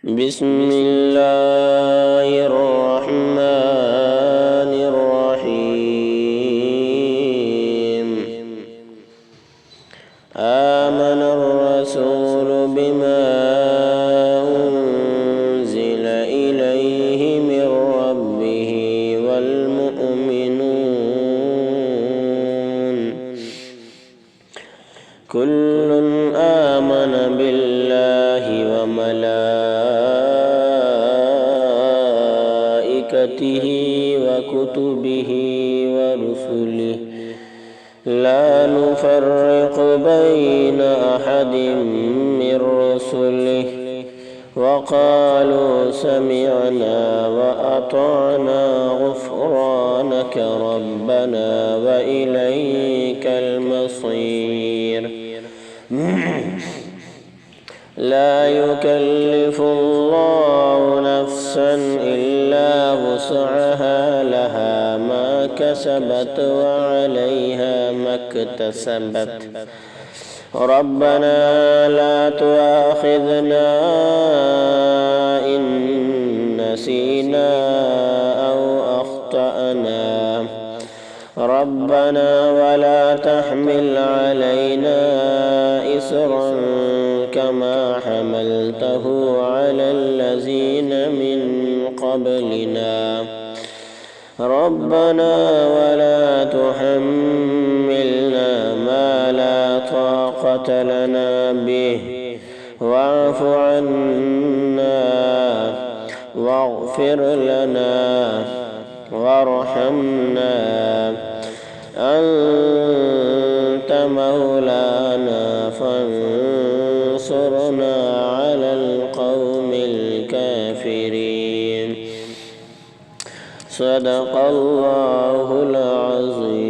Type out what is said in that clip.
بسم الله الرحمن الرحيم آمن الرسول بما أنزل إليه من ربه والمؤمنون كل آمن بالله وملائكته وكتبه ورسله لا نفرق بين أحد من رسله وقالوا سمعنا وأطعنا غفرانك ربنا وإليك المصير لا يكلف الله نفسا إلا وسعها لها ما كسبت وعليها ما اكتسبت ربنا لا تؤاخذنا إن نسينا أو أخطأنا ربنا ولا تحمل علينا إصرا كما حملته على الذين من قبلنا ربنا ولا تحملنا ما لا طاقة لنا به واعف عنا واغفر لنا وارحمنا أنت مولانا فانصرنا على القوم الكافرين صدق الله العظيم.